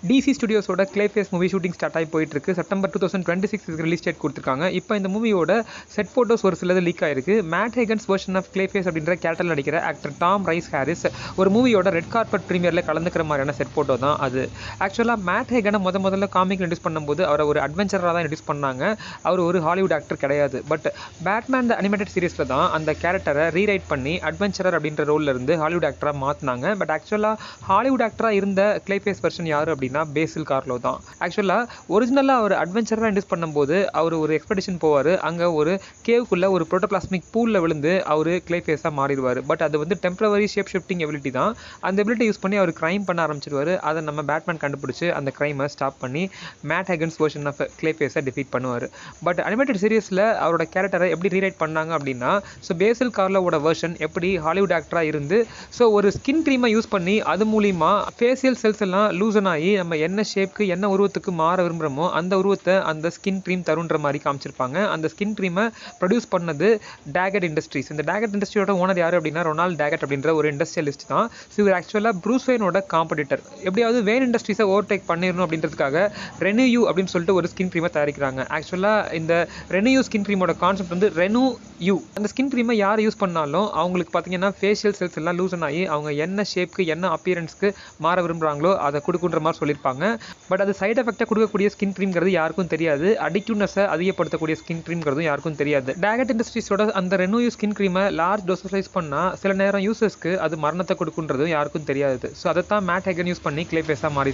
DC ஸ்டுடியோஸோட கிளேஃபேஸ் movie shooting start ஆகி போயிட்டு இருக்கு. செப்டம்பர் 2026 ரிலீஸ் டேட் கொடுத்துருக்காங்க. இப்போ இந்த மூவியோட செட் ஃபோட்டோஸ் ஒரு சிலது லீக் ஆயிருக்கு. மேட் ஹேகன்ஸ் வெர்ஷன் ஆஃப் கிளேஃபேஸ் அப்படின்ற கேரக்டர் நடிக்கிற ஆக்டர் டாம் ரைஸ் ஹாரிஸ் ஒரு மூவியோட ரெட் கார்பெட் ப்ரீமியரில் கலந்துக்கிற மாதிரியான செட் ஃபோட்டோ தான் அது. ஆக்சுவலாக மேட் ஹேகனை முதல்ல காமிக் இன்ட்ரடியூஸ் பண்ணும்போது அவரை ஒரு அட்வென்ச்சராக தான் இன்ட்ரடியூஸ் பண்ணாங்க. அவர் ஒரு ஹாலிவுட் ஆக்டர் கிடையாது. பட் பேட்மேன் த அனிமேட்டட் சீரிஸில் தான் அந்த கேரக்டரை ரீரைட் பண்ணி அட்வென்ச்சரர் அப்படின்ற ரோலில் இருந்து ஹாலிவுட் ஆக்டராக மாற்றினாங்க. பட் ஆக்சுவலாக ஹாலிவுட் ஆக்டராக இருந்த கிளேஃபேஸ் வெர்ஷன் யார் அப்படின்னா பேசில் கார்லோ தான். ஆக்சுவலாக ஒரிஜினலாக அவர் அட்வென்ச்சராக இன்ட்ரடியூஸ் பண்ணும்போது அவர் ஒரு எக்ஸ்பெடிஷன் போவார். அங்கே ஒரு கேவுக்குள்ளே ஒரு புரோட்டோபிளாஸ்மிக் பூலில் விழுந்து அவர் கிளேஃபேஸாக மாறிடுவார். பட் அது வந்து டெம்பரவரி ஷேப் ஷிஃப்டிங் எபிலிட்டி தான். அந்த எபிலிட்டி யூஸ் பண்ணி அவர் கிரைம் பண்ண ஆரம்பிச்சிடுவார். அதை நம்ம பேட்மேன் கண்டுபிடிச்சி அந்த கிரைமை ஸ்டாப் பண்ணி மேட் ஹேகன்ஸ் வெர்ஷன் ஆஃப் கிளேஃபேஸை டிஃபீட் பண்ணுவார். பட் அனிமேட்டட் சீரிஸில் அவரோட கேரக்டரை எப்படி ரீரைட் பண்ணாங்க அப்படின்னா, ஸோ பேசில் கார்லோவோட வெர்ஷன் எப்படி ஹாலிவுட் ஆக்டராக இருந்து ஸோ ஒரு ஸ்கின் க்ரீமை யூஸ் பண்ணி அது மூலிமா ஃபேஷியல் செல்ஸ் எல்லாம் லூசன் ஆகி நம்ம என்ன ஷேப்க்கு என்ன உருவத்துக்கு மாற விரும்புகிறோமோ அந்த உருவத்தை அந்த ஸ்கின் க்ரீம் தருன்ற மாதிரி காமிச்சிருப்பாங்க. அந்த ஸ்கின் க்ரீமை ப்ரொடியூஸ் பண்ணது டேகட் இண்டஸ்ட்ரீஸ். இந்த டேகட் இண்டஸ்ட்ரியோட ஓனர் யார் அப்படின்னா ரொனால்ட் டேகட் அப்படின்ற ஒரு இண்டஸ்ட்ரியலிஸ்ட் தான். ஸோ இவர் ஆக்சுவலாக ப்ரூஸ் வெயினோட காம்படிட்டர். எப்படியாவது வெயின் இண்டஸ்ட்ரீஸை ஓவர்டேக் பண்ணிடணும் அப்படின்றதுக்காக ரெனியூ அப்படின்னு சொல்லிட்டு ஒரு ஸ்கின் க்ரீமை தயாரிக்கிறாங்க. ஆக்சுவலாக இந்த ரெனியூ ஸ்கின் க்ரீமோட கான்செப்ட் வந்து ரெனு யூ. அந்த ஸ்கின் க்ரீமை யார் யூஸ் பண்ணாலும் அவங்களுக்கு பார்த்தீங்கன்னா ஃபேஷியல் செல்ஸ் எல்லாம் லூசன் ஆகி அவங்க என்ன ஷேப்க்கு என்ன அப்பியரன்ஸ்க்கு மாற விரும்புகிறாங்களோ அதை கொடுக்குன்ற மாதிரி சொல்லியிருப்பாங்க. பட் அது சைட் எஃபெக்டாக கொடுக்கக்கூடிய ஸ்கின் க்ரீம்ங்கிறது யாருக்கும் தெரியாது. அடிக்டிவ்னஸை அதிகப்படுத்தக்கூடிய ஸ்கின் க்ரீம்ங்கிறதும் யாருக்கும் தெரியாது. டேகட் இண்டஸ்ட்ரீஸோட அந்த ரெனூ ஸ்கின் க்ரீமை லார்ஜ் டோசஸ் பண்ணால் சில நேரம் யூசர்ஸ்க்கு அது மரணத்தை கொடுக்குன்றதும் யாருக்கும் தெரியாது. ஸோ அதை தான் மேட் ஹேகன் யூஸ் பண்ணி கிளேஃபேஸாக மாறி